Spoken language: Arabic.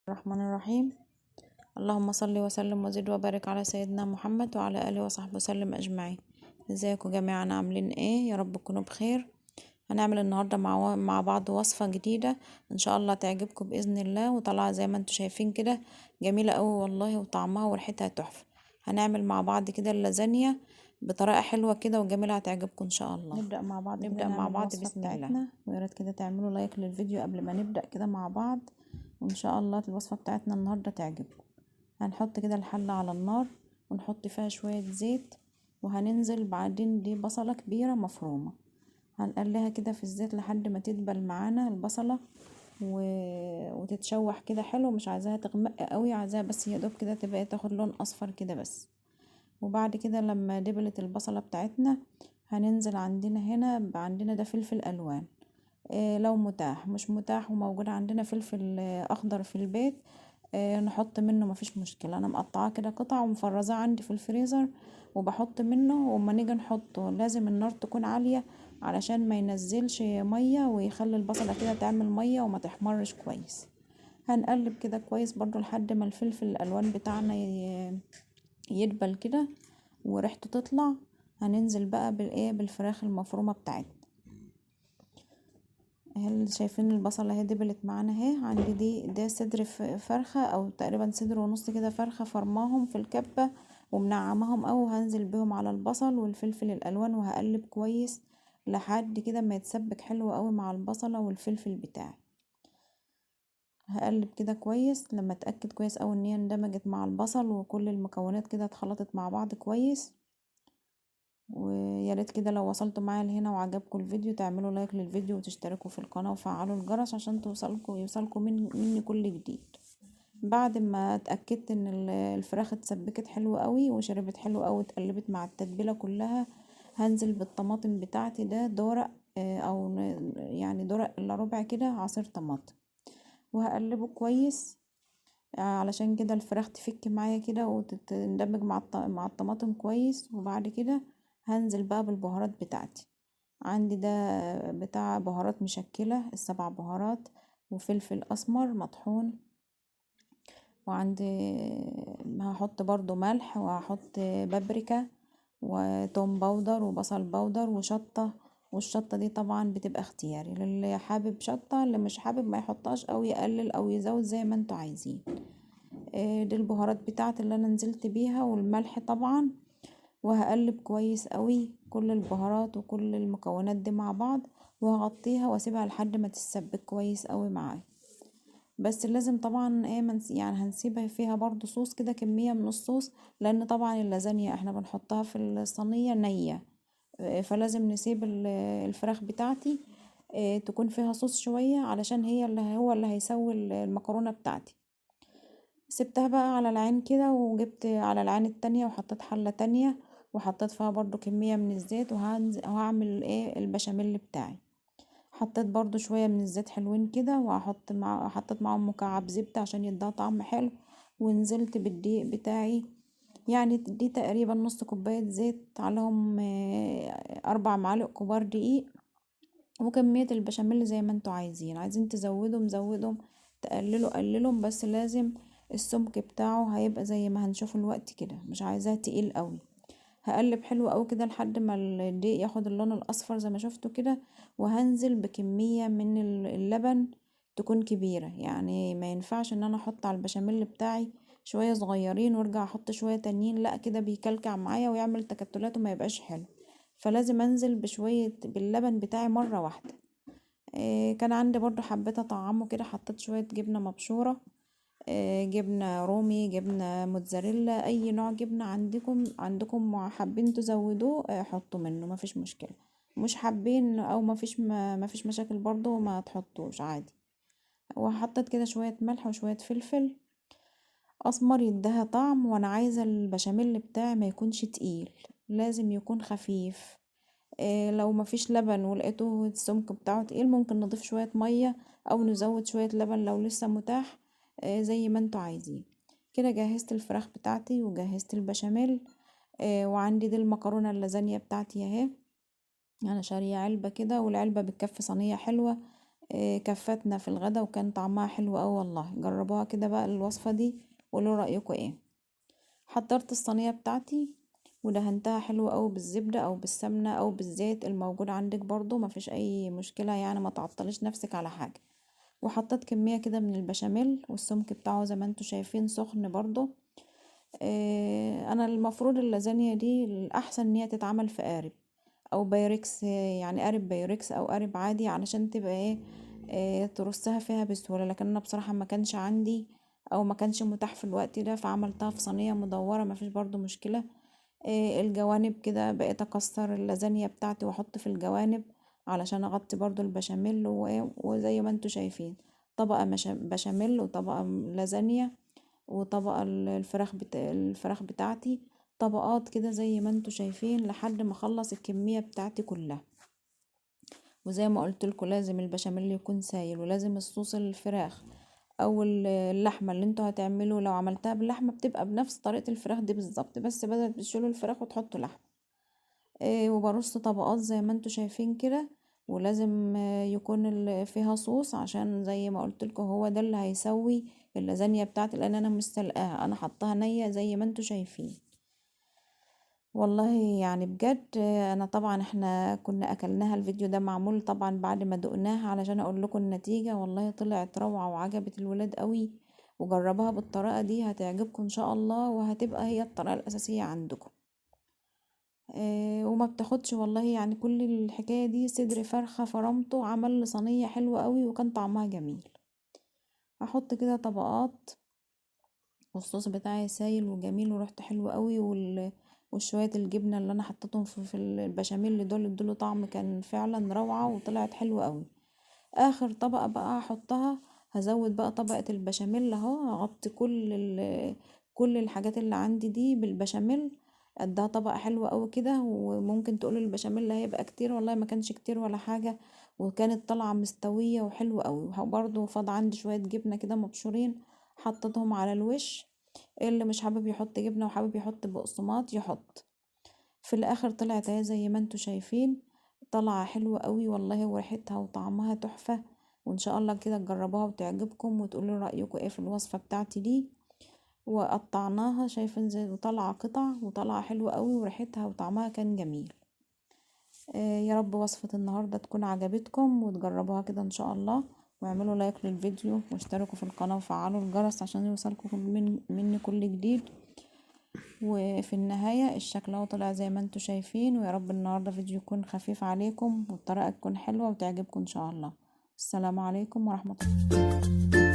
الرحمن الرحيم. اللهم صل وسلم وزد وبارك على سيدنا محمد وعلى آله وصحبه وسلم أجمعين. ازيكم جميعا، عاملين ايه؟ يا رب تكونوا بخير. هنعمل النهاردة مع بعض وصفة جديدة ان شاء الله تعجبكم بإذن الله، وطلعة زي ما انتوا شايفين كده جميلة قوي والله، وطعمها وريحتها تحفة. هنعمل مع بعض كده اللازانيا بطريقة حلوة كده وجميلة، هتعجبكم ان شاء الله. نبدأ مع بعض كده نبدأ مع نعمل بعض الوصفة بسم الله. بتاعتنا، ويا ريت كده تعملوا لايك للفيديو قبل ما نبدأ كده مع بعض، وإن شاء الله الوصفة بتاعتنا النهاردة تعجبكم. هنحط كده الحلة على النار ونحط فيها شوية زيت، وهننزل بعدين دي بصلة كبيرة مفرومة، هنقليها كده في الزيت لحد ما تدبل معانا البصلة وتتشوح كده حلو. مش عايزاها تغمق قوي، عايزاها بس يا دوب كده تبقى تاخد لون اصفر كده بس. وبعد كده لما دبلت البصلة بتاعتنا هننزل عندنا ده فلفل الوان. لو متاح، مش متاح وموجود عندنا فلفل اخضر في البيت، نحط منه مفيش مشكلة. انا مقطعاه كده قطع ومفرزاه عندي في الفريزر وبحط منه. وما نيجي نحطه لازم النار تكون عالية علشان ما ينزلش مية ويخلي البصلة كده تعمل مية وما تحمرش كويس. هنقلب كده كويس برضو لحد ما الفلفل الالوان بتاعنا يدبل كده وريحته تطلع. هننزل بقى بالفراخ المفرومة بتاعتنا. هل شايفين البصلة اهي دبلت معانا اهي؟ عندي ده صدر فرخة او تقريبا صدر ونص كده فرخة، فرماهم في الكبة ومنعمهم، او هنزل بهم على البصل والفلفل الالوان وهقلب كويس لحد كده ما يتسبك حلو قوي مع البصلة والفلفل بتاعي. هقلب كده كويس لما اتاكد كويس اوي ان هي اندمجت مع البصل وكل المكونات كده اتخلطت مع بعض كويس. ويا ريت كده لو وصلتوا معايا لهنا وعجبكم الفيديو تعملوا لايك للفيديو وتشتركوا في القناة وفعلوا الجرس عشان يوصلكم مني كل جديد. بعد ما اتأكدت ان الفراخ اتسبكت حلو قوي وشربت حلو قوي اتقلبت مع التتبيلة كلها، هنزل بالطماطم بتاعتي. ده دورق او يعني دورق الا ربع كده عصير طماطم، وهقلبه كويس علشان كده الفراخ تفك معايا كده وتندمج مع الطماطم كويس. وبعد كده هنزل بقى بالبهارات بتاعتي. عندي ده بتاع بهارات مشكلة، السبع بهارات، وفلفل اسمر مطحون، وعندي هحط برضو ملح، وهحط بابريكا وتوم باودر وبصل باودر وشطة. والشطة دي طبعا بتبقى اختياري، للي حابب شطة، اللي مش حابب ما يحطهاش او يقلل او يزود زي ما انتوا عايزين. دي البهارات بتاعتي اللي انا نزلت بيها، والملح طبعا. وهقلب كويس قوي كل البهارات وكل المكونات دي مع بعض، وهغطيها واسيبها لحد ما تتسبك كويس قوي معايا. بس لازم طبعا يعني هنسيبها فيها برضو صوص كده، كمية من الصوص، لان طبعا اللازانيا احنا بنحطها في الصينية نية. فلازم نسيب الفراخ بتاعتي تكون فيها صوص شوية علشان هو اللي هيسوي المكرونة بتاعتي. سبتها بقى على العين كده، وجبت على العين التانية وحطيت حلة تانية وحطيت فيها برضو كمية من الزيت، وهعمل البشاميل بتاعي. حطيت برضو شوية من الزيت حلوين كده، حطيت معاهم مكعب زبدة عشان يديها طعم حلو. ونزلت بالدقيق بتاعي، يعني دي تقريبا نص كوباية زيت عليهم 4 معالق كبار دقيق. وكمية البشاميل زي ما انتوا عايزين زودهم، تقللوا قللهم، بس لازم السمك بتاعه هيبقى زي ما هنشوفه الوقت كده، مش عايزاه تقيل قوي. هقلب حلو قوي كده لحد ما الدقيق ياخد اللون الاصفر زي ما شفتوا كده. وهنزل بكمية من اللبن تكون كبيرة، يعني ما ينفعش ان انا احط على البشاميل بتاعي شوية صغيرين وارجع احط شوية تانيين، لا كده بيكلكع معايا ويعمل تكتلات وما يبقاش حلو. فلازم انزل بشوية باللبن بتاعي مرة واحدة. كان عندي برضو حبيت اطعمه كده، حطيت شوية جبنة مبشورة، جبنة رومي، جبنة موتزاريلا، اي نوع جبنة عندكم حابين تزودوه حطوا منه مفيش مشكلة. مش حابين او مفيش مشاكل برضو ما تحطوش عادي. وحطيت كده شوية ملح وشوية فلفل اسمر يديها طعم. وانا عايزة البشاميل بتاعي ما يكونش تقيل، لازم يكون خفيف. لو مفيش لبن ولقيته السمك بتاعه تقيل ممكن نضيف شوية مية او نزود شوية لبن لو لسه متاح، زي ما انتوا عايزين. كده جهزت الفراخ بتاعتي وجهزت البشاميل. وعندي دي المكرونة اللازانيا بتاعتي اهي. انا شارية علبة كده، والعلبة بتكفي صينية حلوة. كفتنا في الغدا وكان طعمها حلو اوي والله. جربوها كده بقى الوصفة دي وقولوا رأيكم ايه. حضرت الصينية بتاعتي ودهنتها حلو اوي بالزبدة او بالسمنة او بالزيت الموجود عندك برضو، مفيش اي مشكلة يعني، ما تعطليش نفسك على حاجة. وحطيت كمية كده من البشاميل والسمك بتاعه زي ما انتوا شايفين سخن برضو. انا المفروض اللازانيا دي الاحسن ان هي تتعمل في قارب او بايركس، يعني قارب بايركس او قارب عادي علشان تبقى ايه، ترصها فيها بسهولة. لكن انا بصراحة ما كانش عندي او ما كانش متاح في الوقت ده، فعملتها في صينية مدورة، ما فيش برضو مشكلة. الجوانب كده بقيت اكسر اللازانيا بتاعتي واحط في الجوانب علشان اغطي برضو البشاميل وزي ما انتوا شايفين طبقة بشاميل وطبقة لازانيا وطبقة الفراخ بتاعتي، طبقات كده زي ما انتوا شايفين لحد ما اخلص الكمية بتاعتي كلها. وزي ما قلت لكم لازم البشاميل يكون سايل، ولازم الصوص الفراخ او اللحمه اللي انتوا هتعملوا، لو عملتها باللحمه بتبقى بنفس طريقه الفراخ دي بالظبط، بس بدل تشيلوا الفراخ وتحطوا لحمه. وبرص طبقات زي ما انتوا شايفين كده. ولازم يكون فيها صوص عشان زي ما قلت لكم هو ده اللي هيسوي اللازانيا بتاعتي، لان انا مش سلقاها، انا حطاها نيه زي ما انتوا شايفين. والله يعني بجد انا طبعا احنا كنا اكلناها، الفيديو ده معمول طبعا بعد ما دقناها علشان اقول لكم النتيجة. والله طلعت روعة وعجبت الولاد قوي، وجربها بالطريقة دي هتعجبكم ان شاء الله، وهتبقى هي الطريقة الاساسية عندكم. وما بتاخدش والله يعني، كل الحكاية دي صدر فرخة فرمته عمل لي صينية حلوة قوي وكان طعمها جميل. هحط كده طبقات، والصوص بتاعي سايل وجميل وريحته حلوة قوي، وشوية الجبنة اللي انا حطيتهم في البشاميل دول ادوله طعم كان فعلا روعة وطلعت حلوة قوي. اخر طبقة بقى هحطها، هزود بقى طبقة البشاميل اهو، هغطي كل الحاجات اللي عندي دي بالبشاميل، ادها طبقة حلوة قوي كده. وممكن تقولوا البشاميل هيبقى كتير، والله ما كانش كتير ولا حاجة، وكانت طالعة مستوية وحلوة قوي. برضو فاض عندي شوية جبنة كده مبشورين حطيتهم على الوش، اللي مش حابب يحط جبنة وحابب يحط بقسماط يحط. في الاخر طلعت اهي زي ما انتوا شايفين، طالعة حلوة قوي والله، وريحتها وطعمها تحفة. وان شاء الله كده تجربوها وتعجبكم وتقولوا رأيكم ايه في الوصفة بتاعتي دي. وقطعناها شايفين زي وطلع قطع وطلع حلوة قوي وريحتها وطعمها كان جميل. يا رب وصفة النهاردة تكون عجبتكم وتجربوها كده ان شاء الله، واعملوا لايك للفيديو واشتركوا في القناة وفعلوا الجرس عشان يوصلكم مني كل جديد. وفي النهاية الشكل اهو طلع زي ما انتوا شايفين. ويا رب النهاردة فيديو يكون خفيف عليكم والطريقة تكون حلوة وتعجبكم ان شاء الله. السلام عليكم ورحمة الله.